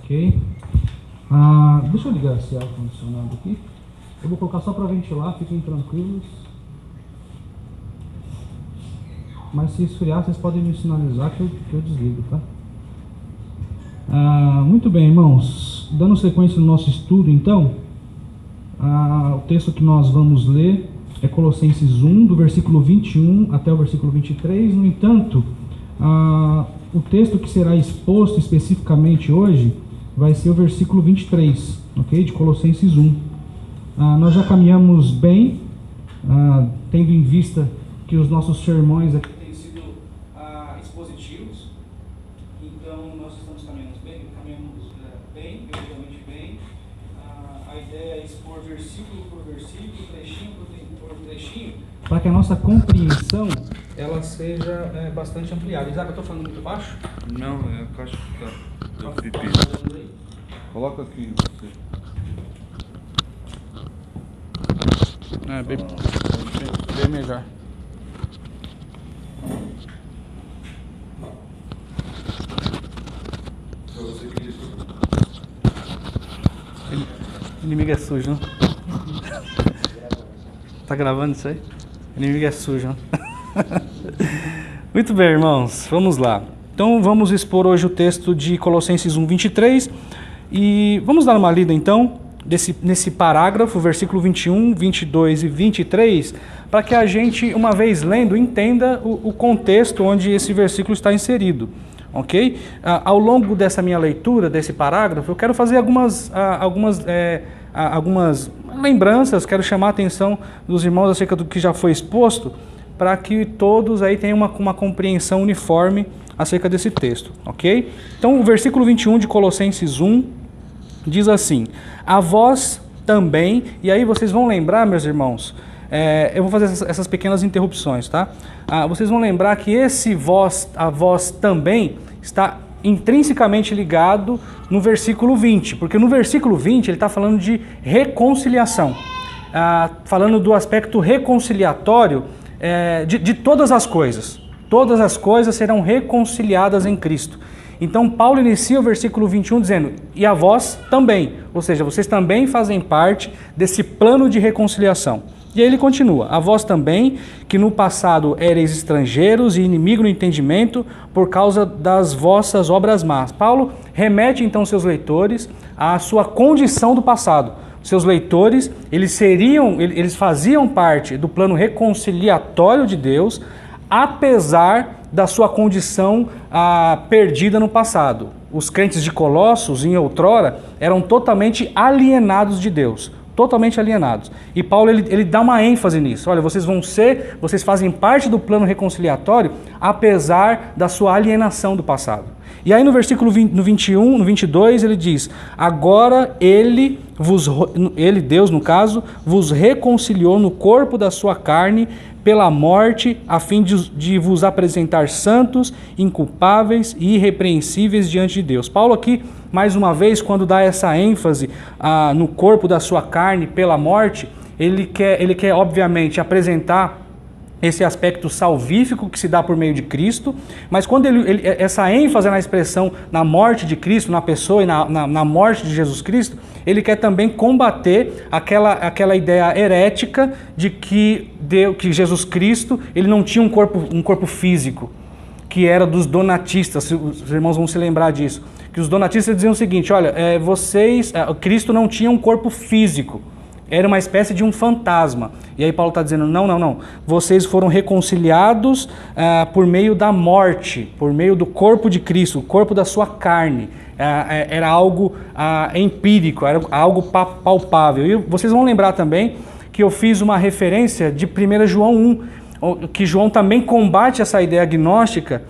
Ok. Deixa eu ligar esse ar-condicionado aqui. Eu vou colocar só para ventilar, fiquem tranquilos. Mas se esfriar, vocês podem me sinalizar que eu desligo, tá? Muito bem, irmãos. Dando sequência no nosso estudo, então, o texto que nós vamos ler é Colossenses 1, do versículo 21 até o versículo 23. No entanto, o texto que será exposto especificamente hoje vai ser o versículo 23, ok? De Colossenses 1. Nós já caminhamos bem, tendo em vista que os nossos sermões aqui têm sido expositivos. Então, nós estamos caminhando bem, relativamente bem. A ideia é expor versículo por versículo, trechinho por trechinho, para que a nossa compreensão ela seja bastante ampliada. Isaac, eu estou falando muito baixo? Não, é a caixa do pipi. Coloca aqui você. Bem melhor. Inimigo é sujo, não? Tá gravando isso aí? Inimigo é sujo, não? Muito bem, irmãos, vamos lá. Então vamos expor hoje o texto de Colossenses 1, 23 e vamos dar uma lida então nesse parágrafo, versículo 21, 22 e 23, para que a gente, uma vez lendo, entenda o contexto onde esse versículo está inserido. Ok? Ao longo dessa minha leitura, desse parágrafo, eu quero fazer algumas lembranças, quero chamar a atenção dos irmãos acerca do que já foi exposto, para que todos aí tenham uma compreensão uniforme acerca desse texto, ok? Então, o versículo 21 de Colossenses 1 diz assim: a vós também, e aí vocês vão lembrar, meus irmãos, eu vou fazer essas pequenas interrupções, tá? Vocês vão lembrar que esse vós, a vós também, está intrinsecamente ligado no versículo 20, porque no versículo 20 ele está falando de reconciliação, falando do aspecto reconciliatório de todas as coisas. Todas as coisas serão reconciliadas em Cristo. Então Paulo inicia o versículo 21 dizendo, e a vós também, ou seja, vocês também fazem parte desse plano de reconciliação. E aí ele continua, a vós também, que no passado ereis estrangeiros e inimigo no entendimento por causa das vossas obras más. Paulo remete então seus leitores à sua condição do passado. Seus leitores, eles faziam parte do plano reconciliatório de Deus, apesar da sua condição perdida no passado. Os crentes de Colossos, em outrora, eram totalmente alienados de Deus. Totalmente alienados. E Paulo ele dá uma ênfase nisso. Olha, vocês fazem parte do plano reconciliatório, apesar da sua alienação do passado. E aí no versículo 21, no 22, ele diz, agora ele, Deus no caso, vos reconciliou no corpo da sua carne pela morte, a fim de vos apresentar santos, inculpáveis e irrepreensíveis diante de Deus. Paulo aqui, mais uma vez, quando dá essa ênfase no corpo da sua carne pela morte, ele quer obviamente apresentar esse aspecto salvífico que se dá por meio de Cristo, mas quando essa ênfase na expressão na morte de Cristo, na pessoa e na morte de Jesus Cristo, ele quer também combater aquela ideia herética de que Jesus Cristo ele não tinha um corpo físico, que era dos donatistas. Os irmãos vão se lembrar disso, que os donatistas diziam o seguinte, olha, Cristo não tinha um corpo físico, era uma espécie de um fantasma. E aí Paulo está dizendo, não. Vocês foram reconciliados por meio da morte, por meio do corpo de Cristo, o corpo da sua carne. Era algo empírico, era algo palpável. E vocês vão lembrar também que eu fiz uma referência de 1 João 1, que João também combate essa ideia agnóstica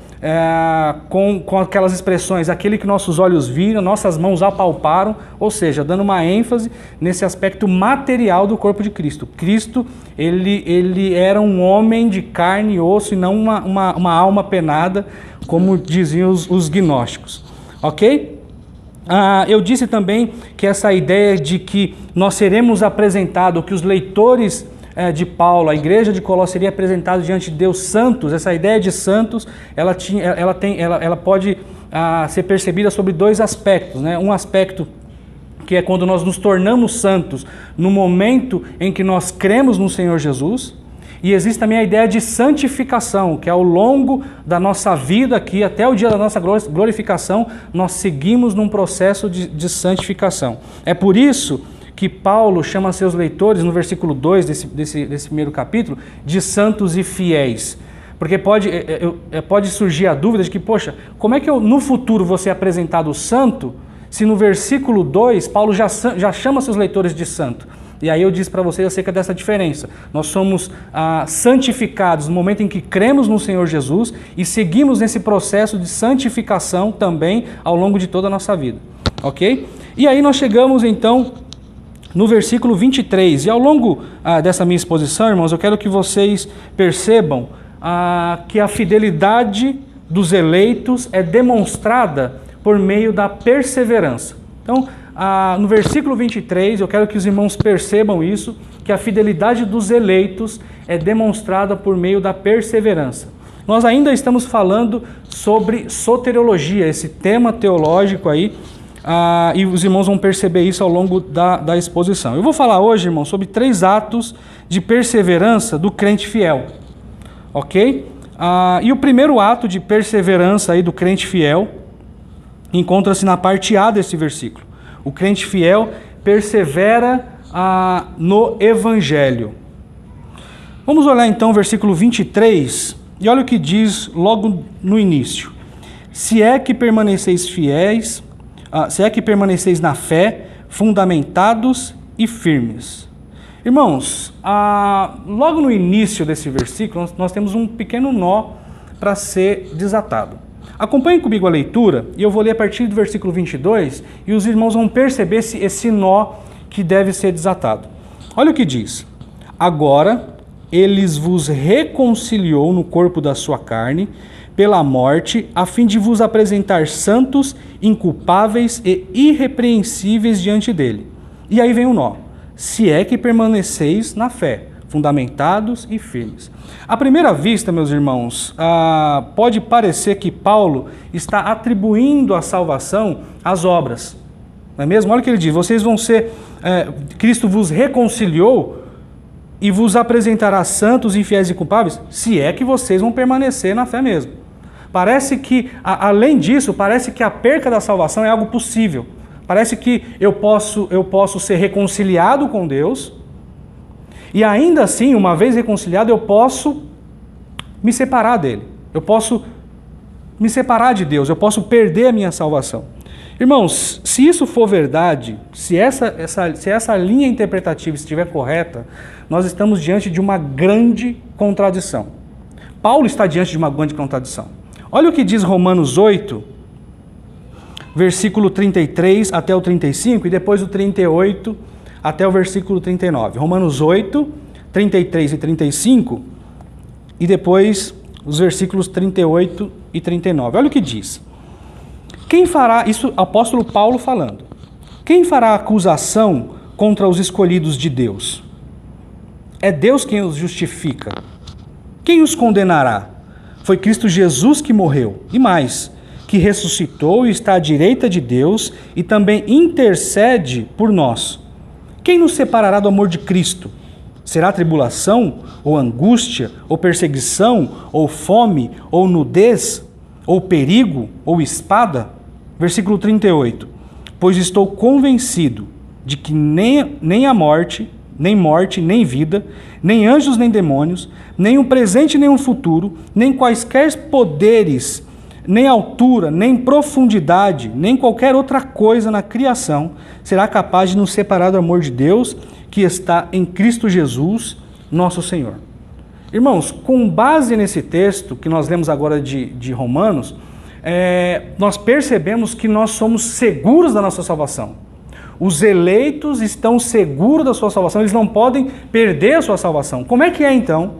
com aquelas expressões, aquele que nossos olhos viram, nossas mãos apalparam, ou seja, dando uma ênfase nesse aspecto material do corpo de Cristo. Cristo, ele era um homem de carne e osso e não uma alma penada, como diziam os gnósticos. Ok? Eu disse também que essa ideia de que nós seremos apresentados, que os leitores de Paulo, a igreja de Colossos seria apresentada diante de Deus santos. Essa ideia de santos, ela pode a ser percebida sobre dois aspectos, né? Um aspecto que é quando nós nos tornamos santos no momento em que nós cremos no Senhor Jesus, e existe também a ideia de santificação, que ao longo da nossa vida aqui, até o dia da nossa glorificação, nós seguimos num processo de santificação. É por isso que Paulo chama seus leitores, no versículo 2 desse primeiro capítulo, de santos e fiéis. Porque pode surgir a dúvida de que, poxa, como é que no futuro vou ser apresentado santo, se no versículo 2, Paulo já chama seus leitores de santo? E aí eu disse para vocês acerca dessa diferença. Nós somos santificados no momento em que cremos no Senhor Jesus e seguimos nesse processo de santificação também ao longo de toda a nossa vida. Ok? E aí nós chegamos então no versículo 23. E ao longo dessa minha exposição, irmãos, eu quero que vocês percebam que a fidelidade dos eleitos é demonstrada por meio da perseverança. Então, no versículo 23, eu quero que os irmãos percebam isso, que a fidelidade dos eleitos é demonstrada por meio da perseverança. Nós ainda estamos falando sobre soteriologia, esse tema teológico aí, e os irmãos vão perceber isso ao longo da exposição. Eu vou falar hoje, irmãos, sobre 3 atos de perseverança do crente fiel, ok? E o primeiro ato de perseverança aí do crente fiel encontra-se na parte A desse versículo. O crente fiel persevera no Evangelho. Vamos olhar então o versículo 23 e olha o que diz logo no início. Se é que permaneceis fiéis, se é que permaneceis na fé, fundamentados e firmes. Irmãos, logo no início desse versículo nós temos um pequeno nó para ser desatado. Acompanhem comigo a leitura e eu vou ler a partir do versículo 22 e os irmãos vão perceber esse nó que deve ser desatado. Olha o que diz. Agora, eles vos reconciliou no corpo da sua carne pela morte, a fim de vos apresentar santos, inculpáveis e irrepreensíveis diante dele. E aí vem o nó. Se é que permaneceis na fé, fundamentados e firmes. À primeira vista, meus irmãos, pode parecer que Paulo está atribuindo a salvação às obras. Não é mesmo? Olha o que ele diz. Vocês vão ser... Cristo vos reconciliou e vos apresentará santos, infiéis e culpáveis, se é que vocês vão permanecer na fé mesmo. Parece que, além disso, parece que a perca da salvação é algo possível. Parece que eu posso ser reconciliado com Deus e ainda assim, uma vez reconciliado, eu posso me separar dele. Eu posso me separar de Deus, eu posso perder a minha salvação. Irmãos, se isso for verdade, se essa linha interpretativa estiver correta, nós estamos diante de uma grande contradição. Paulo está diante de uma grande contradição. Olha o que diz Romanos 8, versículo 33 até o 35 e depois o 38 até o versículo 39. Romanos 8, 33 e 35 e depois os versículos 38 e 39. Olha o que diz. Quem fará, isso apóstolo Paulo falando, quem fará acusação contra os escolhidos de Deus? É Deus quem os justifica. Quem os condenará? Foi Cristo Jesus que morreu, e mais, que ressuscitou e está à direita de Deus e também intercede por nós. Quem nos separará do amor de Cristo? Será tribulação, ou angústia, ou perseguição, ou fome, ou nudez, ou perigo, ou espada? Versículo 38. Pois estou convencido de que nem a morte, nem vida, nem anjos, nem demônios, nem o presente, nem o futuro, nem quaisquer poderes, nem altura, nem profundidade, nem qualquer outra coisa na criação será capaz de nos separar do amor de Deus que está em Cristo Jesus, nosso Senhor. Irmãos, com base nesse texto que nós lemos agora de Romanos, nós percebemos que nós somos seguros da nossa salvação. Os eleitos estão seguros da sua salvação, eles não podem perder a sua salvação. Como é que é então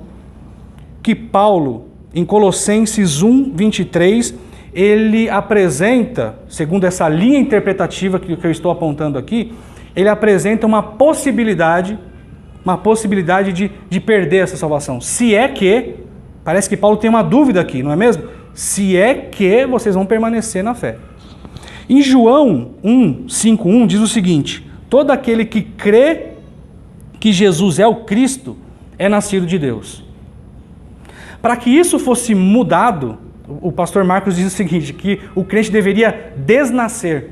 que Paulo, em Colossenses 1, 23, ele apresenta, segundo essa linha interpretativa que eu estou apontando aqui, ele apresenta uma possibilidade de perder essa salvação. Se é que, parece que Paulo tem uma dúvida aqui, não é mesmo? se é que vocês vão permanecer na fé. Em João 1:5:1 diz o seguinte: todo aquele que crê que Jesus é o Cristo é nascido de Deus. Para que isso fosse mudado, o pastor Marcos diz o seguinte, que o crente deveria desnascer.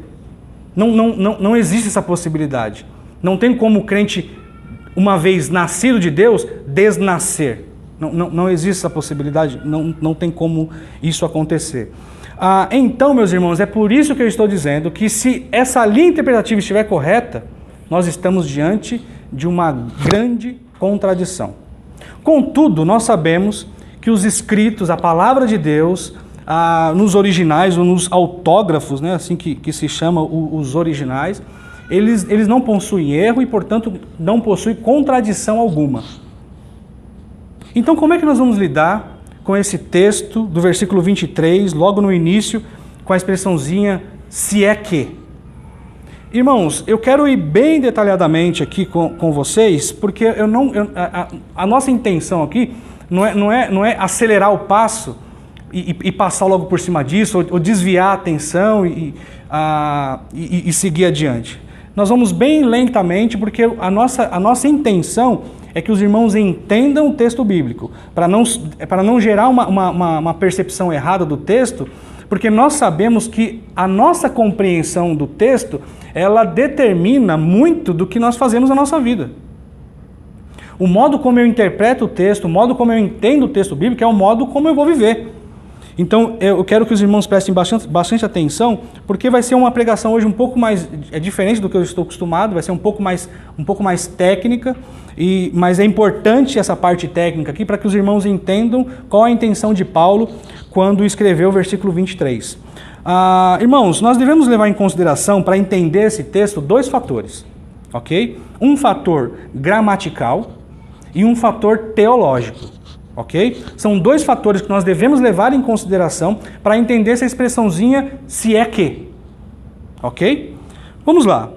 Não existe essa possibilidade. Não tem como o crente, uma vez nascido de Deus, desnascer. Não existe essa possibilidade, não tem como isso acontecer. Então, meus irmãos, é por isso que eu estou dizendo que se essa linha interpretativa estiver correta, nós estamos diante de uma grande contradição. Contudo, nós sabemos que os escritos, a palavra de Deus, nos originais ou nos autógrafos, né, assim que se chama os originais, eles não possuem erro e, portanto, não possuem contradição alguma. Então, como é que nós vamos lidar com esse texto do versículo 23, logo no início, com a expressãozinha se é que? Irmãos, eu quero ir bem detalhadamente aqui com vocês, porque a nossa intenção aqui não é acelerar o passo e passar logo por cima disso, ou desviar a atenção e seguir adiante. Nós vamos bem lentamente, porque a nossa intenção é que os irmãos entendam o texto bíblico, para não gerar uma percepção errada do texto, porque nós sabemos que a nossa compreensão do texto, ela determina muito do que nós fazemos na nossa vida. O modo como eu interpreto o texto, o modo como eu entendo o texto bíblico, é o modo como eu vou viver. Então, eu quero que os irmãos prestem bastante atenção, porque vai ser uma pregação hoje um pouco mais diferente do que eu estou acostumado, vai ser um pouco mais técnica, mas é importante essa parte técnica aqui para que os irmãos entendam qual a intenção de Paulo quando escreveu o versículo 23. Irmãos, nós devemos levar em consideração, para entender esse texto, dois fatores, ok? Um fator gramatical e um fator teológico. Ok? São dois fatores que nós devemos levar em consideração para entender essa expressãozinha se é que. Ok? Vamos lá.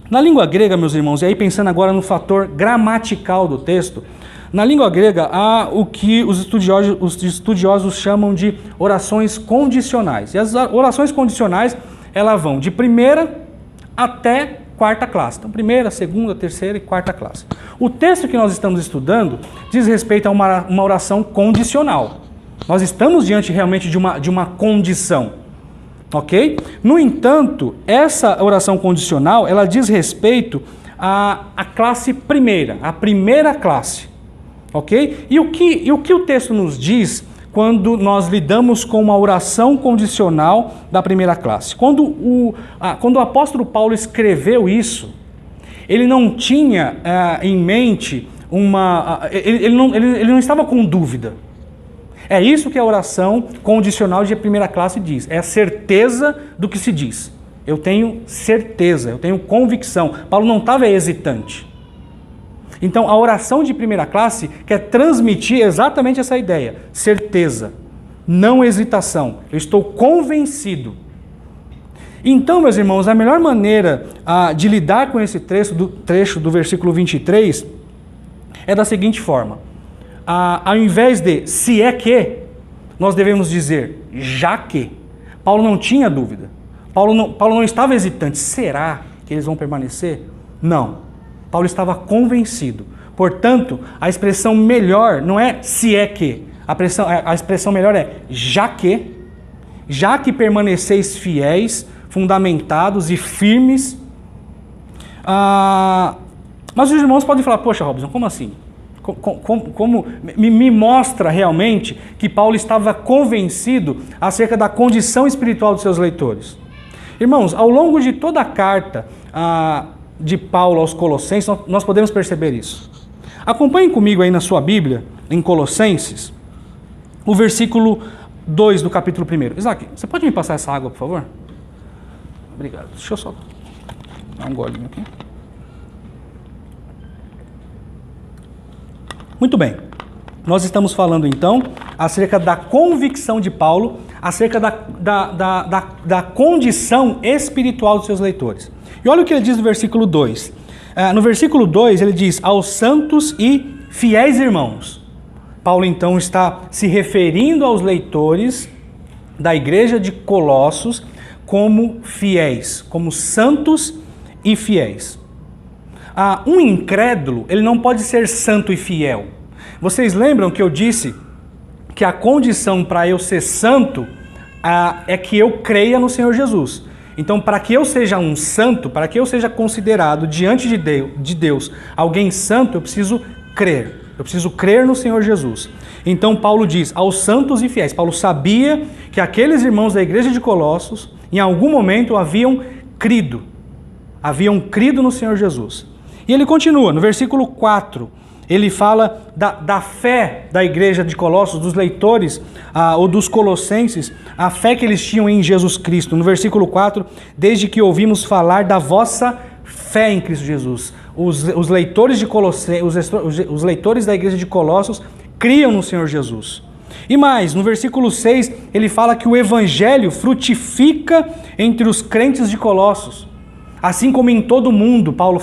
Na língua grega, meus irmãos, e aí pensando agora no fator gramatical do texto, na língua grega há o que os estudiosos chamam de orações condicionais. E as orações condicionais, elas vão de primeira até quarta classe. Então, primeira, segunda, terceira e quarta classe. O texto que nós estamos estudando diz respeito a uma oração condicional. Nós estamos diante realmente de uma condição. Ok? No entanto, essa oração condicional, ela diz respeito à classe primeira, a primeira classe. Ok? E o que o texto nos diz quando nós lidamos com uma oração condicional da primeira classe? Quando o apóstolo Paulo escreveu isso, ele não tinha em mente ele não estava com dúvida. É isso que a oração condicional de primeira classe diz, é a certeza do que se diz. Eu tenho certeza, eu tenho convicção. Paulo não estava hesitante. Então, a oração de primeira classe quer transmitir exatamente essa ideia, certeza, não hesitação. Eu estou convencido. Então, meus irmãos, a melhor maneira de lidar com esse trecho do versículo 23 é da seguinte forma. Ao invés de se é que, nós devemos dizer já que. Paulo não tinha dúvida. Paulo não estava hesitante. Será que eles vão permanecer? Não. Paulo estava convencido. Portanto, a expressão melhor não é se é que. A expressão melhor é já que permaneceis fiéis, fundamentados e firmes. Mas os irmãos podem falar, poxa, Robson, como assim? Como me mostra realmente que Paulo estava convencido acerca da condição espiritual dos seus leitores. Irmãos, ao longo de toda a carta de Paulo aos Colossenses, nós podemos perceber isso. Acompanhem comigo aí na sua Bíblia, em Colossenses, o versículo 2 do capítulo 1. Isaac, você pode me passar essa água, por favor? Obrigado. Deixa eu só dar um golinho aqui. Muito bem. Nós estamos falando, então, acerca da convicção de Paulo, acerca da condição espiritual dos seus leitores. E olha o que ele diz no versículo 2. No versículo 2, ele diz, aos santos e fiéis irmãos. Paulo então está se referindo aos leitores da igreja de Colossos como fiéis, como santos e fiéis. Um incrédulo, ele não pode ser santo e fiel. Vocês lembram que eu disse que a condição para eu ser santo é que eu creia no Senhor Jesus. Então, para que eu seja um santo, para que eu seja considerado diante de Deus alguém santo, eu preciso crer. Eu preciso crer no Senhor Jesus. Então, Paulo diz aos santos e fiéis. Paulo sabia que aqueles irmãos da igreja de Colossos, em algum momento, haviam crido no Senhor Jesus. E ele continua, no versículo 4, ele fala da fé da igreja de Colossos, dos leitores ou dos colossenses, a fé que eles tinham em Jesus Cristo. No versículo 4, desde que ouvimos falar da vossa fé em Cristo Jesus. Os leitores de os leitores da igreja de Colossos criam no Senhor Jesus. E mais, no versículo 6, ele fala que o evangelho frutifica entre os crentes de Colossos. Assim como em todo mundo, Paulo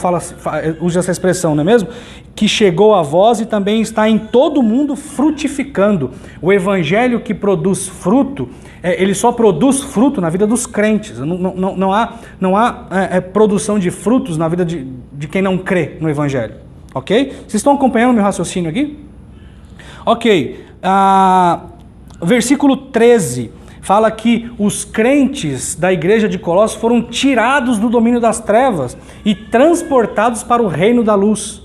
usa essa expressão, não é mesmo? Que chegou a vós e também está em todo mundo frutificando. O evangelho que produz fruto, ele só produz fruto na vida dos crentes. Não há produção de frutos na vida de quem não crê no evangelho. Ok? Vocês estão acompanhando o meu raciocínio aqui? Ok. Versículo 13. Fala que os crentes da igreja de Colossos foram tirados do domínio das trevas e transportados para o reino da luz.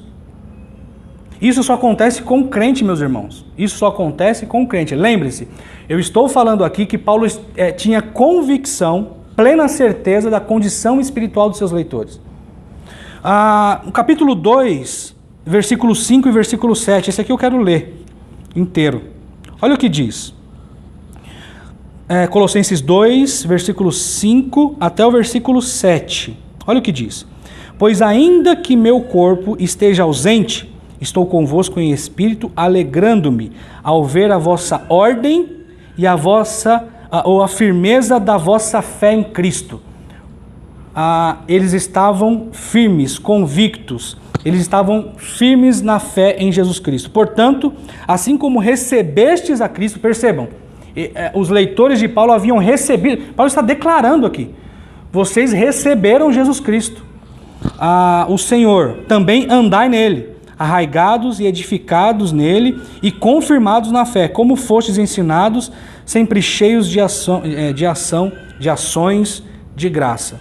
Isso só acontece com o crente, meus irmãos. Isso só acontece com o crente. Lembre-se, eu estou falando aqui que Paulo tinha convicção, plena certeza da condição espiritual dos seus leitores. No capítulo 2, versículo 5 e versículo 7, esse aqui eu quero ler inteiro. Olha o que diz. Colossenses 2, versículo 5 até o versículo 7. Olha o que diz. Pois ainda que meu corpo esteja ausente, estou convosco em espírito, alegrando-me ao ver a vossa ordem e a firmeza da vossa fé em Cristo. Eles estavam firmes, convictos, eles estavam firmes na fé em Jesus Cristo. Portanto, assim como recebestes a Cristo, percebam, os leitores de Paulo haviam recebido, Paulo está declarando aqui, vocês receberam Jesus Cristo, o Senhor, também andai nele, arraigados e edificados nele e confirmados na fé, como fostes ensinados, sempre cheios de ações de graça.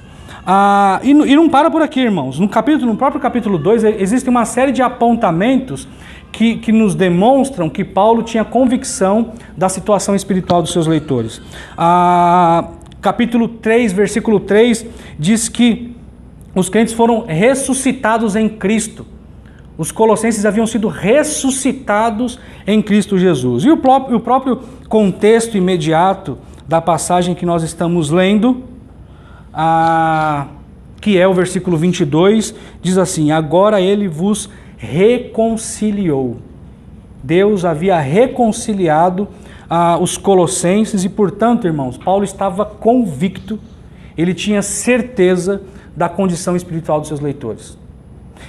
E não para por aqui, irmãos. No próprio capítulo 2, existe uma série de apontamentos que nos demonstram que Paulo tinha convicção da situação espiritual dos seus leitores. Capítulo 3, versículo 3, diz que os crentes foram ressuscitados em Cristo. Os colossenses haviam sido ressuscitados em Cristo Jesus. E o próprio contexto imediato da passagem que nós estamos lendo, que é o versículo 22, diz assim: agora ele vos reconciliou. Deus havia reconciliado os colossenses e, portanto, irmãos, Paulo estava convicto, ele tinha certeza da condição espiritual dos seus leitores.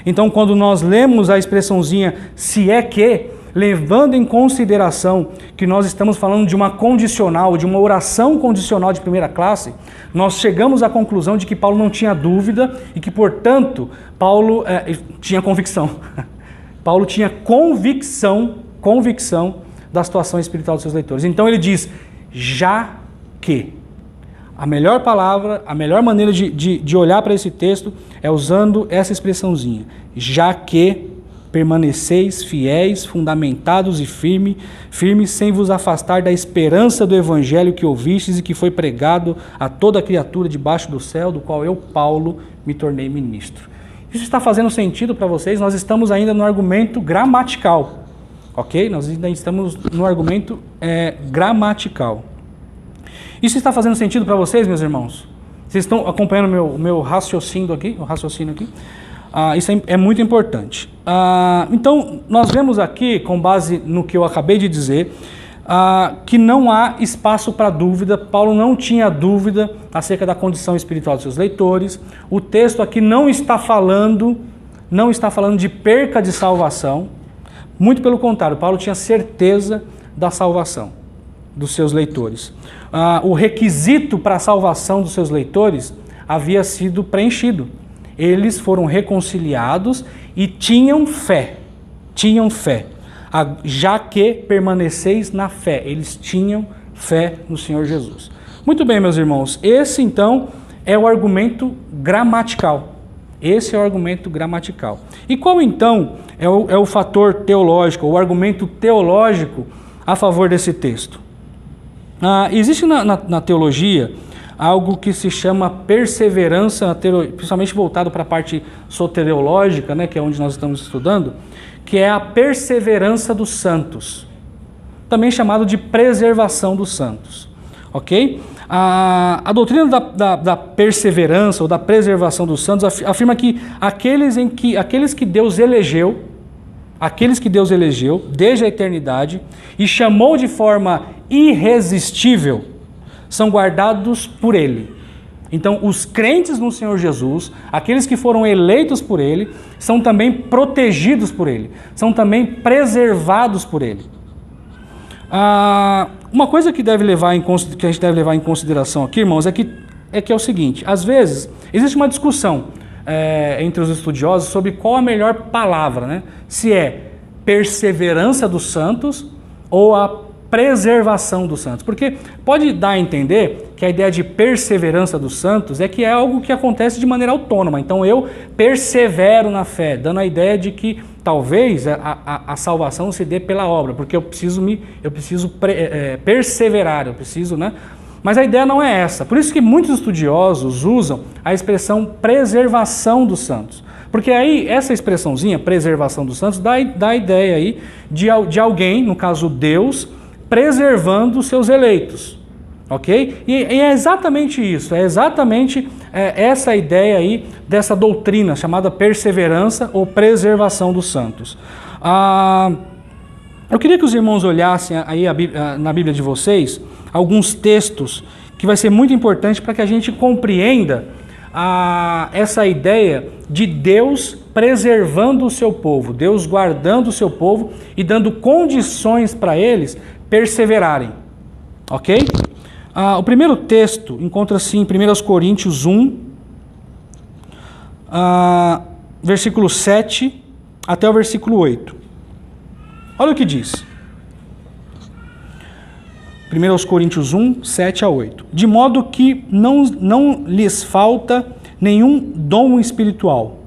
Então, quando nós lemos a expressãozinha se é que, levando em consideração que nós estamos falando de uma condicional, de uma oração condicional de primeira classe, nós chegamos à conclusão de que Paulo não tinha dúvida e que, portanto, Paulo tinha convicção. Paulo tinha convicção da situação espiritual dos seus leitores. Então ele diz, já que. A melhor palavra, a melhor maneira de olhar para esse texto é usando essa expressãozinha. Já que permaneceis fiéis, fundamentados e firmes, sem vos afastar da esperança do evangelho que ouvistes e que foi pregado a toda criatura debaixo do céu, do qual eu, Paulo, me tornei ministro. Isso está fazendo sentido para vocês? Nós estamos ainda no argumento gramatical, ok? Nós ainda estamos no argumento gramatical. Isso está fazendo sentido para vocês, meus irmãos? Vocês estão acompanhando o meu raciocínio aqui? Isso é muito importante. Então, nós vemos aqui, com base no que eu acabei de dizer, que não há espaço para dúvida. Paulo não tinha dúvida acerca da condição espiritual dos seus leitores. O texto aqui não está falando de perca de salvação. Muito pelo contrário, Paulo tinha certeza da salvação dos seus leitores. O requisito para a salvação dos seus leitores havia sido preenchido. Eles foram reconciliados e tinham fé, já que permaneceis na fé. Eles tinham fé no Senhor Jesus. Muito bem, meus irmãos, esse então é o argumento gramatical. Esse é o argumento gramatical. E qual então é o fator teológico, o argumento teológico a favor desse texto? Existe na teologia algo que se chama perseverança, principalmente voltado para a parte soteriológica, né, que é onde nós estamos estudando, que é a perseverança dos santos, também chamado de preservação dos santos. Ok? A doutrina da perseverança ou da preservação dos santos afirma que aqueles que Deus elegeu desde a eternidade e chamou de forma irresistível, são guardados por Ele. Então, os crentes no Senhor Jesus, aqueles que foram eleitos por Ele, são também protegidos por Ele, são também preservados por Ele. Uma coisa que a gente deve levar em consideração aqui, irmãos, é que é o seguinte: às vezes existe uma discussão entre os estudiosos sobre qual a melhor palavra, né? Se é perseverança dos santos ou a preservação dos santos. Porque pode dar a entender que a ideia de perseverança dos santos é que é algo que acontece de maneira autônoma. Então eu persevero na fé, dando a ideia de que talvez a salvação se dê pela obra, porque eu preciso perseverar, né? Mas a ideia não é essa. Por isso que muitos estudiosos usam a expressão preservação dos santos. Porque aí essa expressãozinha, preservação dos santos, dá a ideia aí de alguém, no caso Deus, preservando os seus eleitos, ok? E é exatamente isso, essa ideia aí dessa doutrina chamada perseverança ou preservação dos santos. Eu queria que os irmãos olhassem aí na Bíblia de vocês alguns textos que vai ser muito importante para que a gente compreenda essa ideia de Deus preservando o seu povo, Deus guardando o seu povo e dando condições para eles perseverarem, ok? O primeiro texto encontra-se em 1 Coríntios 1, versículo 7 até o versículo 8. Olha o que diz. 1 Coríntios 1, 7 a 8. De modo que não lhes falta nenhum dom espiritual,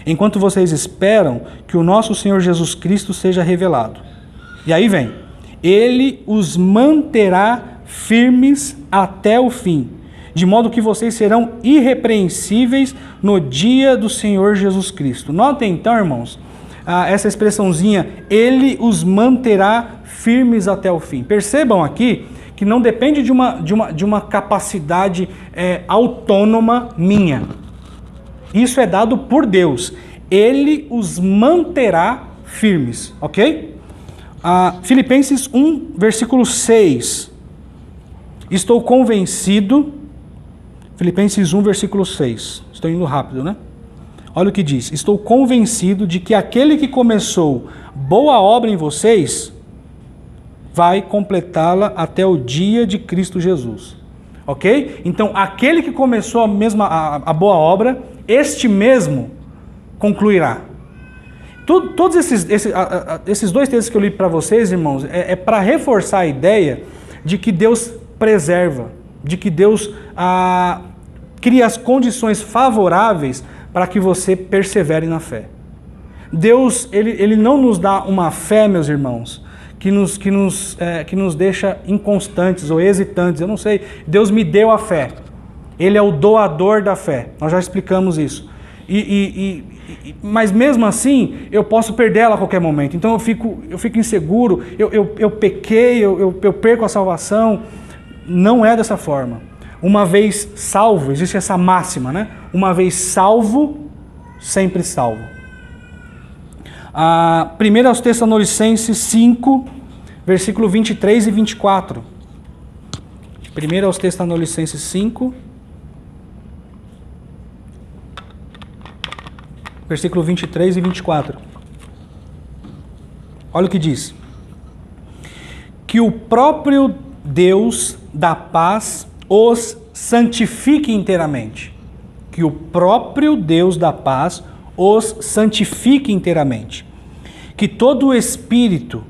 enquanto vocês esperam que o nosso Senhor Jesus Cristo seja revelado. E aí vem: Ele os manterá firmes até o fim, de modo que vocês serão irrepreensíveis no dia do Senhor Jesus Cristo. Notem então, irmãos, essa expressãozinha, Ele os manterá firmes até o fim. Percebam aqui que não depende de uma capacidade autônoma minha. Isso é dado por Deus. Ele os manterá firmes, ok? Filipenses 1, versículo 6. Estou convencido. Filipenses 1, versículo 6. Estou indo rápido, né? Olha o que diz. Estou convencido de que aquele que começou boa obra em vocês vai completá-la até o dia de Cristo Jesus. Ok? Então, aquele que começou a boa obra, este mesmo concluirá. Todos esses dois textos que eu li para vocês, irmãos, é para reforçar a ideia de que Deus preserva, de que Deus cria as condições favoráveis para que você persevere na fé. Deus, ele não nos dá uma fé, meus irmãos, que nos deixa inconstantes ou hesitantes. Eu não sei, Deus me deu a fé. Ele é o doador da fé. Nós já explicamos isso. Mas mesmo assim, eu posso perdê-la a qualquer momento. Então eu fico inseguro, eu pequei, eu perco a salvação. Não é dessa forma. Uma vez salvo, existe essa máxima, né? Uma vez salvo, sempre salvo. 1 Tessalonicenses 5, versículo 23 e 24. 1 Tessalonicenses 5, versículo 23 e 24. Olha o que diz. Que o próprio Deus da paz os santifique inteiramente. Que o próprio Deus da paz os santifique inteiramente. Que todo o espírito,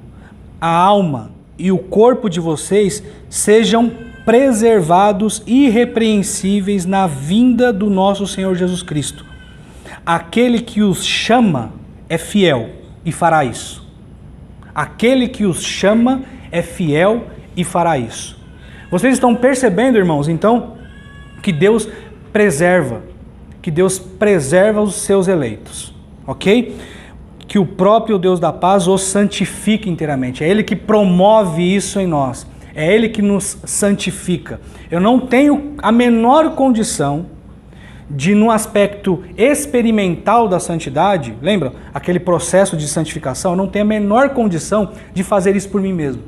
a alma e o corpo de vocês sejam preservados irrepreensíveis na vinda do nosso Senhor Jesus Cristo. Aquele que os chama é fiel e fará isso. Aquele que os chama é fiel e fará isso. Vocês estão percebendo, irmãos, então, que Deus preserva os seus eleitos, ok? Que o próprio Deus da paz os santifique inteiramente. É Ele que promove isso em nós. É Ele que nos santifica. Eu não tenho a menor condição de, no aspecto experimental da santidade, lembra? Aquele processo de santificação, eu não tenho a menor condição de fazer isso por mim mesmo.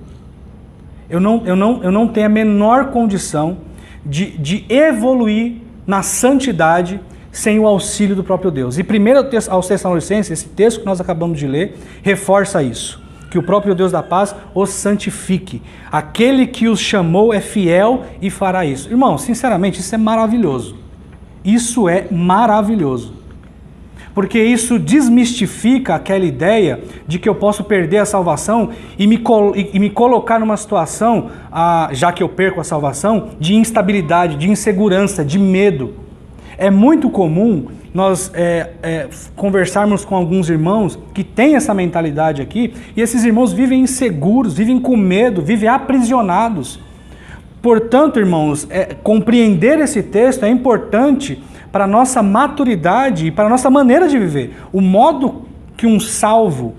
Eu não tenho a menor condição de evoluir na santidade sem o auxílio do próprio Deus. E primeiro aos Tessalonicenses, esse texto que nós acabamos de ler, reforça isso. Que o próprio Deus da paz os santifique. Aquele que os chamou é fiel e fará isso. Irmão, sinceramente, isso é maravilhoso. Isso é maravilhoso. Porque isso desmistifica aquela ideia de que eu posso perder a salvação e me colocar numa situação, já que eu perco a salvação, de instabilidade, de insegurança, de medo. É muito comum nós conversarmos com alguns irmãos que têm essa mentalidade aqui, e esses irmãos vivem inseguros, vivem com medo, vivem aprisionados. Portanto, irmãos, compreender esse texto é importante para a nossa maturidade e para a nossa maneira de viver. O modo que um salvo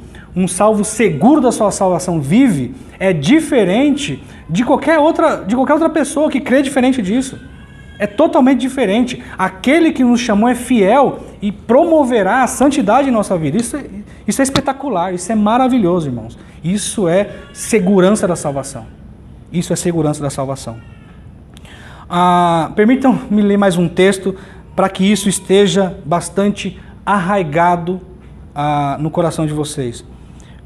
seguro da sua salvação vive é diferente de qualquer outra pessoa que crê diferente disso. É totalmente diferente. Aquele que nos chamou é fiel e promoverá a santidade em nossa vida. Isso é espetacular, isso é maravilhoso, irmãos. Isso é segurança da salvação. Isso é segurança da salvação. Permitam-me ler mais um texto para que isso esteja bastante arraigado no coração de vocês.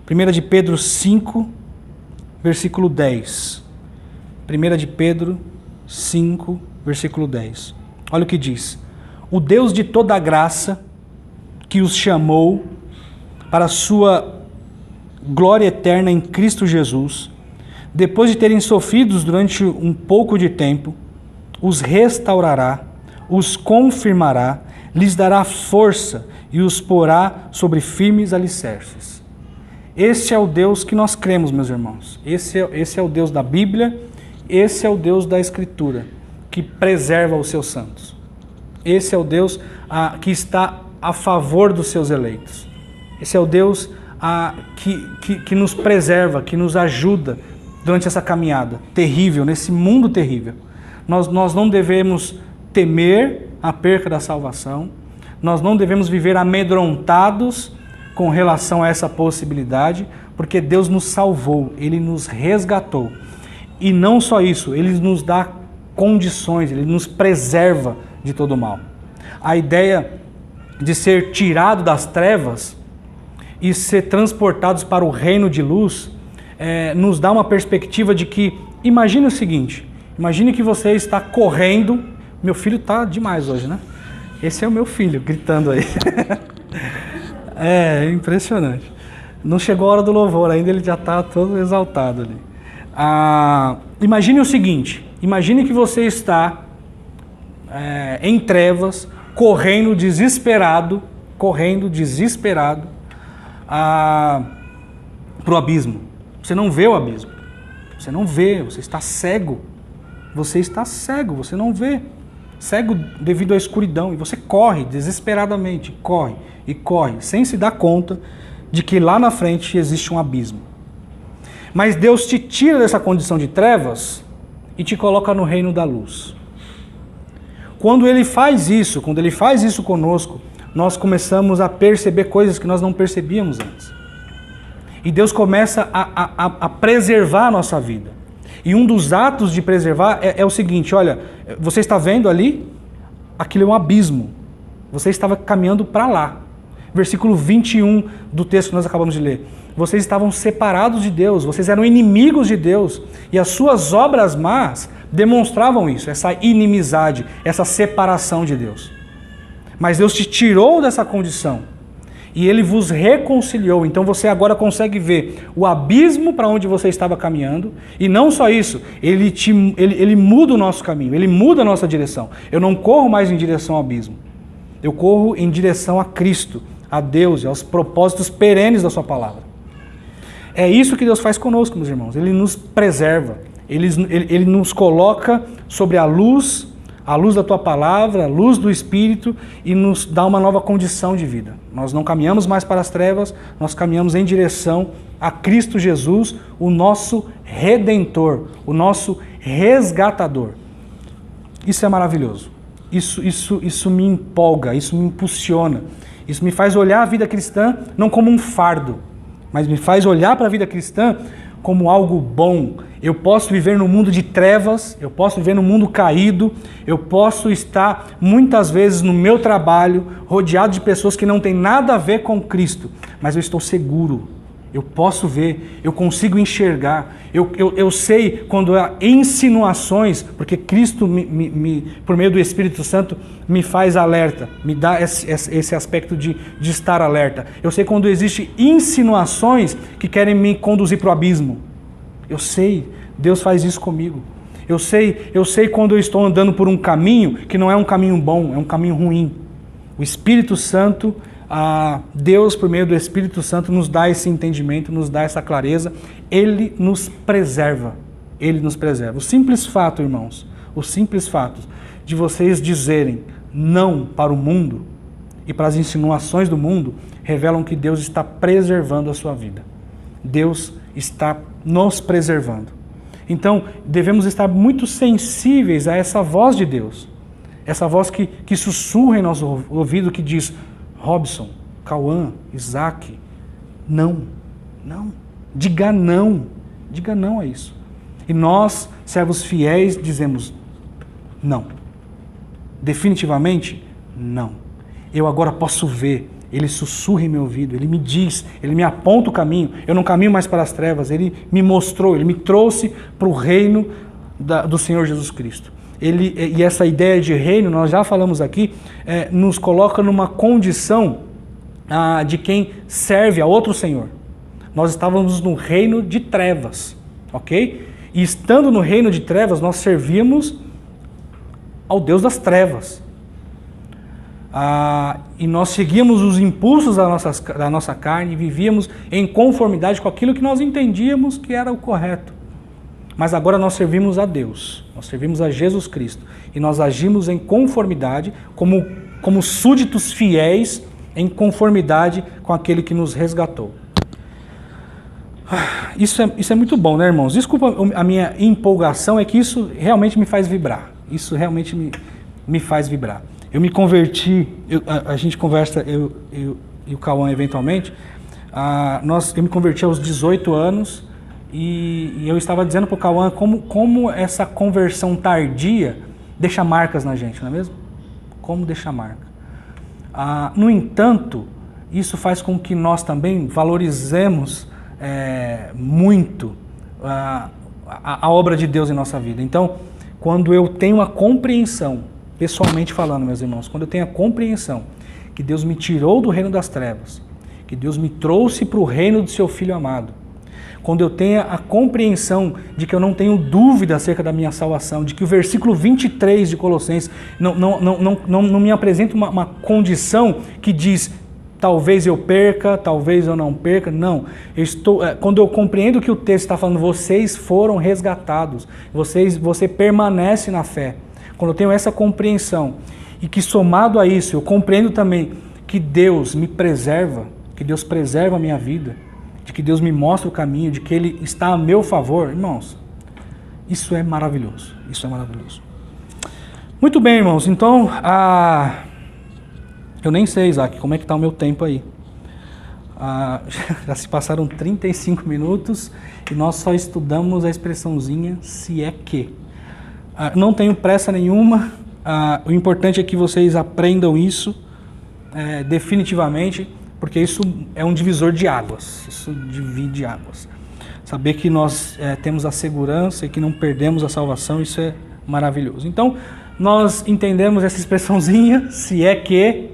1 de Pedro 5, versículo 10. 1 de Pedro 5, versículo 10. Olha o que diz. O Deus de toda a graça, que os chamou para a sua glória eterna em Cristo Jesus, depois de terem sofrido durante um pouco de tempo, os restaurará, os confirmará, lhes dará força e os porá sobre firmes alicerces. Esse é o Deus que nós cremos, meus irmãos. Esse é o Deus da Bíblia, esse é o Deus da Escritura, que preserva os seus santos. Esse é o Deus que está a favor dos seus eleitos. Esse é o Deus que nos preserva, que nos ajuda durante essa caminhada terrível, nesse mundo terrível. Nós não devemos temer a perca da salvação, nós não devemos viver amedrontados com relação a essa possibilidade, porque Deus nos salvou, Ele nos resgatou. E não só isso, Ele nos dá condições, Ele nos preserva de todo mal. A ideia de ser tirado das trevas e ser transportados para o reino de luz nos dá uma perspectiva de que, imagine o seguinte, imagine que você está correndo, meu filho está demais hoje, né? Esse é o meu filho, gritando aí. É impressionante. Não chegou a hora do louvor ainda, ele já está todo exaltado ali. Imagine o seguinte, imagine que você está em trevas, correndo desesperado para o abismo. Você não vê o abismo, você não vê, você está cego, você não vê, cego devido à escuridão, e você corre desesperadamente, corre, sem se dar conta de que lá na frente existe um abismo. Mas Deus te tira dessa condição de trevas e te coloca no reino da luz. Quando Ele faz isso conosco, nós começamos a perceber coisas que nós não percebíamos antes. E Deus começa a preservar a nossa vida. E um dos atos de preservar é o seguinte, olha, você está vendo ali? Aquilo é um abismo. Você estava caminhando para lá. Versículo 21 do texto que nós acabamos de ler. Vocês estavam separados de Deus, vocês eram inimigos de Deus, e as suas obras más demonstravam isso, essa inimizade, essa separação de Deus. Mas Deus te tirou dessa condição, e Ele vos reconciliou. Então você agora consegue ver o abismo para onde você estava caminhando, e não só isso, Ele muda o nosso caminho, Ele muda a nossa direção. Eu não corro mais em direção ao abismo, eu corro em direção a Cristo, a Deus e aos propósitos perenes da sua palavra. É isso que Deus faz conosco, meus irmãos. Ele nos preserva, Ele nos coloca sobre a luz da tua palavra, a luz do Espírito, e nos dá uma nova condição de vida. Nós não caminhamos mais para as trevas, nós caminhamos em direção a Cristo Jesus, o nosso Redentor, o nosso resgatador. Isso é maravilhoso. Isso me empolga, isso me impulsiona. Isso me faz olhar a vida cristã não como um fardo, mas me faz olhar para a vida cristã como algo bom. Eu posso viver no mundo de trevas, eu posso viver no mundo caído, eu posso estar muitas vezes no meu trabalho, rodeado de pessoas que não têm nada a ver com Cristo, mas eu estou seguro, eu posso ver, eu consigo enxergar, eu sei quando há insinuações, porque Cristo, por meio do Espírito Santo, me faz alerta, me dá esse aspecto de estar alerta. Eu sei quando existem insinuações que querem me conduzir para o abismo. Eu sei, Deus faz isso comigo. Eu sei quando eu estou andando por um caminho que não é um caminho bom, é um caminho ruim. O Espírito Santo, Deus, por meio do Espírito Santo, nos dá esse entendimento, nos dá essa clareza. Ele nos preserva. Ele nos preserva. O simples fato, irmãos, o simples fato de vocês dizerem não para o mundo e para as insinuações do mundo, revelam que Deus está preservando a sua vida. Deus está nos preservando. Então, devemos estar muito sensíveis a essa voz de Deus. Essa voz que sussurra em nosso ouvido, que diz: Robson, Cauã, Isaac, não. Diga não a isso. E nós, servos fiéis, dizemos não. Definitivamente, não. Eu agora posso ver. Ele sussurra em meu ouvido, Ele me diz, Ele me aponta o caminho. Eu não caminho mais para as trevas, Ele me mostrou, Ele me trouxe para o reino do Senhor Jesus Cristo. E essa ideia de reino, nós já falamos aqui, nos coloca numa condição de quem serve a outro Senhor. Nós estávamos no reino de trevas, ok? E estando no reino de trevas, nós servíamos ao Deus das trevas. E nós seguíamos os impulsos da nossa carne e vivíamos em conformidade com aquilo que nós entendíamos que era o correto. Mas agora nós servimos a Deus, nós servimos a Jesus Cristo, e nós agimos em conformidade, como súditos fiéis, em conformidade com aquele que nos resgatou. Isso é muito bom, né, irmãos? Desculpa a minha empolgação, é que isso realmente me faz vibrar. Isso realmente me faz vibrar. Eu me converti, a gente conversa, eu e o Cauã eventualmente, eu me converti aos 18 anos e eu estava dizendo para o Cauã como essa conversão tardia deixa marcas na gente, não é mesmo? Como deixa marca. No entanto, isso faz com que nós também valorizemos muito a obra de Deus em nossa vida. Então, quando eu tenho a compreensão, pessoalmente falando, meus irmãos, quando eu tenho a compreensão que Deus me tirou do reino das trevas, que Deus me trouxe para o reino do seu Filho amado, quando eu tenho a compreensão de que eu não tenho dúvida acerca da minha salvação, de que o versículo 23 de Colossenses não me apresenta uma condição que diz: talvez eu perca, talvez eu não perca. Não, quando eu compreendo que o texto está falando, vocês foram resgatados, você permanece na fé. Quando eu tenho essa compreensão, e que somado a isso, eu compreendo também que Deus me preserva, que Deus preserva a minha vida, de que Deus me mostra o caminho, de que Ele está a meu favor, irmãos, isso é maravilhoso, isso é maravilhoso. Muito bem, irmãos, então, eu nem sei, Isaac, como é que está o meu tempo aí. Já se passaram 35 minutos e nós só estudamos a expressãozinha "se é que". Não tenho pressa nenhuma, o importante é que vocês aprendam isso definitivamente, porque isso é um divisor de águas, isso divide águas. Saber que nós temos a segurança e que não perdemos a salvação, isso é maravilhoso. Então, nós entendemos essa expressãozinha, se é que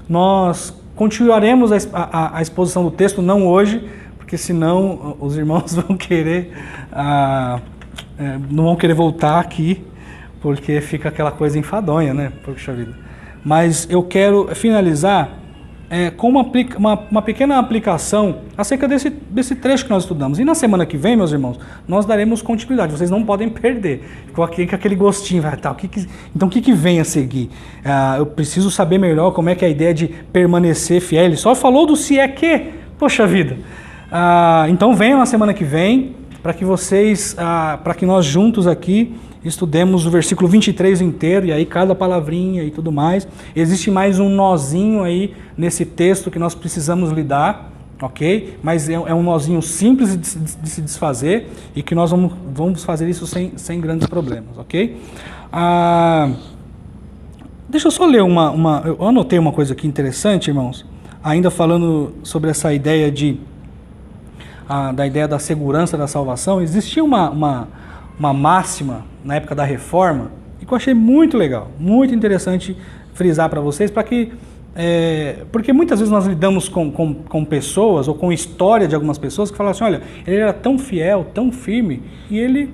nós continuaremos a exposição do texto, não hoje, porque senão os irmãos vão querer, não vão querer voltar aqui, porque fica aquela coisa enfadonha, né? Poxa vida. Mas eu quero finalizar com uma pequena aplicação acerca desse trecho que nós estudamos. E na semana que vem, meus irmãos, nós daremos continuidade. Vocês não podem perder. Ficou aqui com aquele gostinho. Então, o que vem a seguir? Eu preciso saber melhor como é que é a ideia de permanecer fiel. Ele só falou do se é que. Poxa vida. Então, venham na semana que vem, para que nós juntos aqui estudemos o versículo 23 inteiro, e aí cada palavrinha e tudo mais. Existe mais um nozinho aí nesse texto que nós precisamos lidar, ok? Mas é um nozinho simples de se desfazer, e que nós vamos fazer isso sem grandes problemas, ok? Deixa eu só ler eu anotei uma coisa aqui interessante, irmãos, ainda falando sobre essa ideia da ideia da segurança da salvação. Existia uma máxima na época da Reforma, e que eu achei muito legal, muito interessante frisar para vocês, porque muitas vezes nós lidamos com pessoas, ou com história de algumas pessoas, que falam assim, olha, ele era tão fiel, tão firme, e ele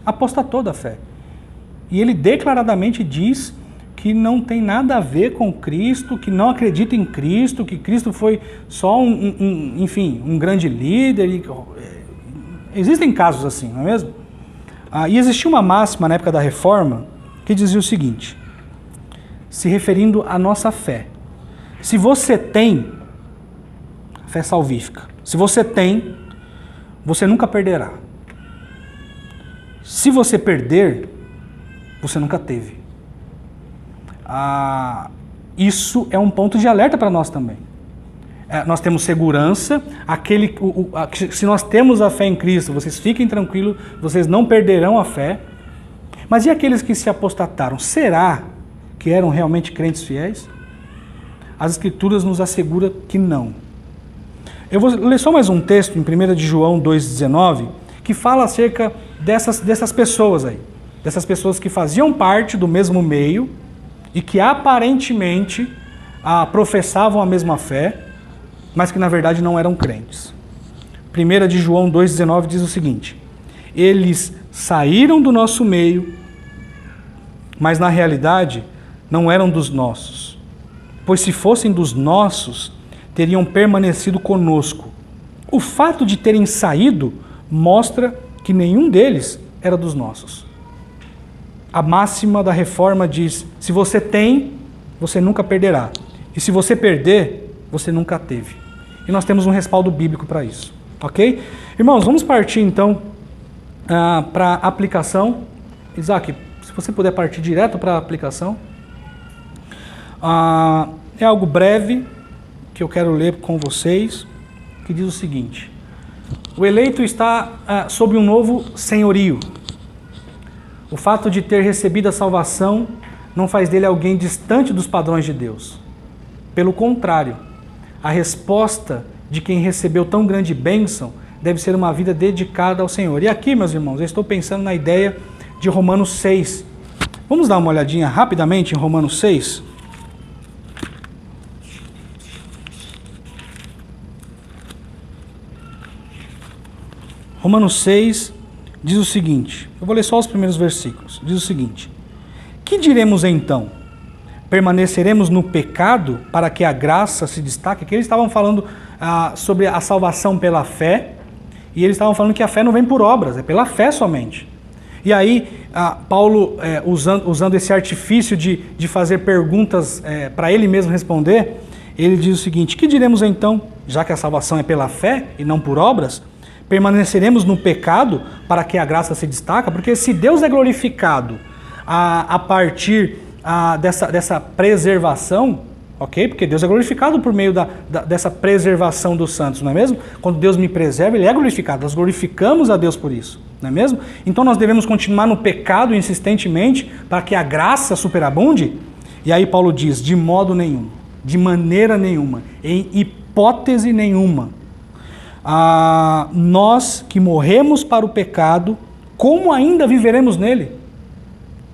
apostatou da fé. E ele declaradamente diz que não tem nada a ver com Cristo, que não acredita em Cristo, que Cristo foi só um grande líder. Existem casos assim, não é mesmo? E existia uma máxima na época da Reforma que dizia o seguinte, se referindo à nossa fé. Se você tem, fé salvífica, se você tem, você nunca perderá. Se você perder, você nunca teve. Isso é um ponto de alerta para nós também. Nós temos segurança, se nós temos a fé em Cristo, vocês fiquem tranquilos, vocês não perderão a fé. Mas e aqueles que se apostataram? Será que eram realmente crentes fiéis? As Escrituras nos asseguram que não. Eu vou ler só mais um texto em 1 de João 2,19, que fala acerca dessas pessoas aí, dessas pessoas que faziam parte do mesmo meio e que aparentemente professavam a mesma fé, mas que na verdade não eram crentes. 1 de João 2,19 diz o seguinte, eles saíram do nosso meio, mas na realidade não eram dos nossos, pois se fossem dos nossos, teriam permanecido conosco. O fato de terem saído mostra que nenhum deles era dos nossos. A máxima da Reforma diz, se você tem, você nunca perderá. E se você perder, você nunca teve. E nós temos um respaldo bíblico para isso. Ok? Irmãos, vamos partir então para a aplicação. Isaac, se você puder partir direto para a aplicação. É algo breve que eu quero ler com vocês, que diz o seguinte. O eleito está sob um novo senhorio. O fato de ter recebido a salvação não faz dele alguém distante dos padrões de Deus. Pelo contrário, a resposta de quem recebeu tão grande bênção deve ser uma vida dedicada ao Senhor. E aqui, meus irmãos, eu estou pensando na ideia de Romanos 6. Vamos dar uma olhadinha rapidamente em Romanos 6? Romanos 6 diz o seguinte, eu vou ler só os primeiros versículos, diz o seguinte, que diremos então? Permaneceremos no pecado para que a graça se destaque? Aqui eles estavam falando sobre a salvação pela fé, e eles estavam falando que a fé não vem por obras, é pela fé somente. E aí, Paulo, usando esse artifício de fazer perguntas para ele mesmo responder, ele diz o seguinte, que diremos então, já que a salvação é pela fé e não por obras? Permaneceremos no pecado para que a graça se destaque? Porque se Deus é glorificado a partir dessa preservação, ok? Porque Deus é glorificado por meio dessa preservação dos santos, não é mesmo? Quando Deus me preserva, Ele é glorificado. Nós glorificamos a Deus por isso, não é mesmo? Então nós devemos continuar no pecado insistentemente para que a graça superabunde? E aí Paulo diz, de modo nenhum. De maneira nenhuma, em hipótese nenhuma. Nós que morremos para o pecado, como ainda viveremos nele?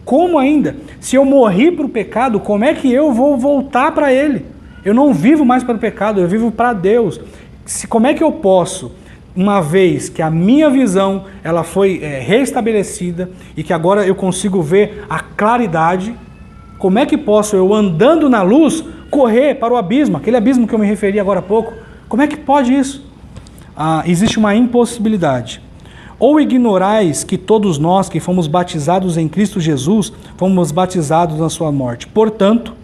Como ainda? Se eu morri para o pecado, como é que eu vou voltar para ele? Eu não vivo mais para o pecado, eu vivo para Deus. Como é que eu posso, uma vez que a minha visão ela foi restabelecida e que agora eu consigo ver a claridade, como é que posso eu, andando na luz, correr para o abismo, aquele abismo que eu me referi agora há pouco? Como é que pode isso? Existe uma impossibilidade. Ou ignorais que todos nós que fomos batizados em Cristo Jesus, fomos batizados na sua morte. Portanto,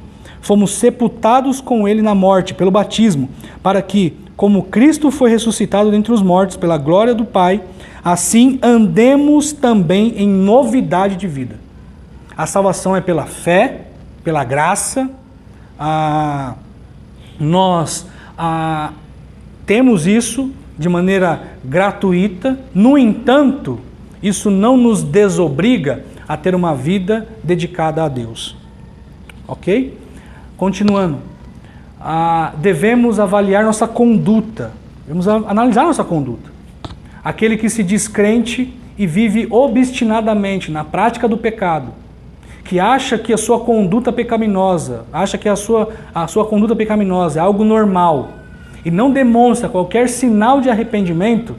fomos sepultados com ele na morte, pelo batismo, para que, como Cristo foi ressuscitado dentre os mortos pela glória do Pai, assim andemos também em novidade de vida. A salvação é pela fé, pela graça. Nós temos isso de maneira gratuita. No entanto, isso não nos desobriga a ter uma vida dedicada a Deus. Ok? Continuando. Devemos avaliar nossa conduta. Devemos analisar nossa conduta. Aquele que se diz crente e vive obstinadamente na prática do pecado, que acha que a sua conduta pecaminosa, acha que a sua conduta pecaminosa é algo normal, e não demonstra qualquer sinal de arrependimento,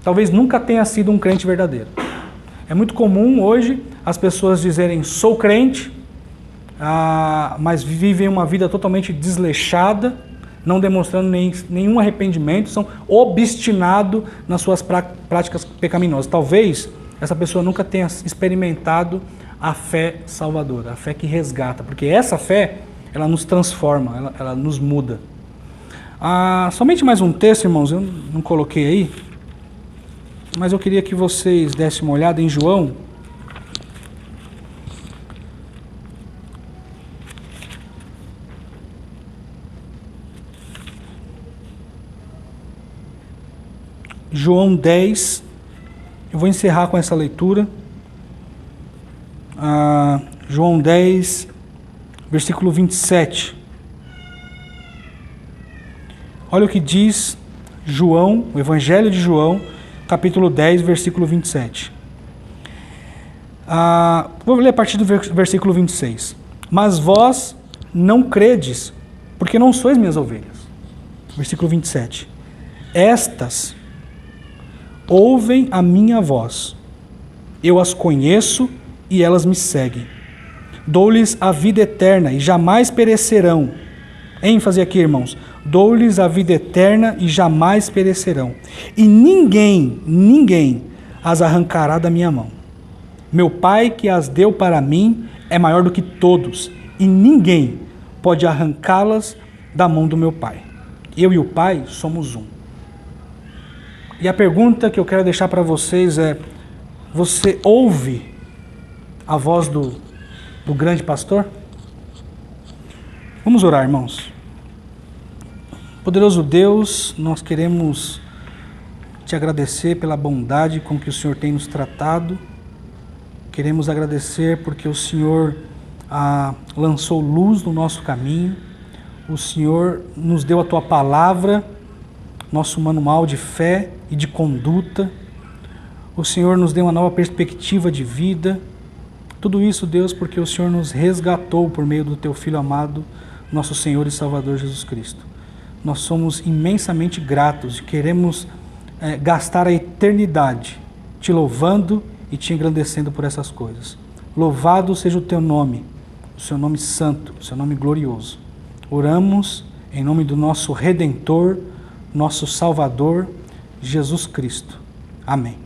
talvez nunca tenha sido um crente verdadeiro. É muito comum hoje as pessoas dizerem sou crente, mas vivem uma vida totalmente desleixada, não demonstrando nenhum arrependimento, são obstinados nas suas práticas pecaminosas. Talvez essa pessoa nunca tenha experimentado a fé salvadora, a fé que resgata, porque essa fé, ela nos transforma, ela nos muda. Somente mais um texto, irmãos, eu não coloquei aí, mas eu queria que vocês dessem uma olhada em João. João 10, eu vou encerrar com essa leitura. João 10, versículo 27. Olha o que diz João, o Evangelho de João, capítulo 10, versículo 27. Vou ler a partir do versículo 26. Mas vós não credes, porque não sois minhas ovelhas. Versículo 27. Estas ouvem a minha voz. Eu as conheço e elas me seguem. Dou-lhes a vida eterna e jamais perecerão. ênfase aqui, irmãos. Dou-lhes a vida eterna e jamais perecerão. E ninguém as arrancará da minha mão. Meu Pai que as deu para mim é maior do que todos, e ninguém pode arrancá-las da mão do meu Pai. Eu e o Pai somos um. E a pergunta que eu quero deixar para vocês é: você ouve a voz do grande pastor? Vamos orar, irmãos. Poderoso Deus, nós queremos te agradecer pela bondade com que o Senhor tem nos tratado. Queremos agradecer porque o Senhor lançou luz no nosso caminho. O Senhor nos deu a tua palavra, nosso manual de fé e de conduta. O Senhor nos deu uma nova perspectiva de vida. Tudo isso, Deus, porque o Senhor nos resgatou por meio do teu Filho amado, nosso Senhor e Salvador Jesus Cristo. Nós somos imensamente gratos e queremos gastar a eternidade te louvando e te engrandecendo por essas coisas. Louvado seja o teu nome, o seu nome santo, o seu nome glorioso. Oramos em nome do nosso Redentor, nosso Salvador, Jesus Cristo. Amém.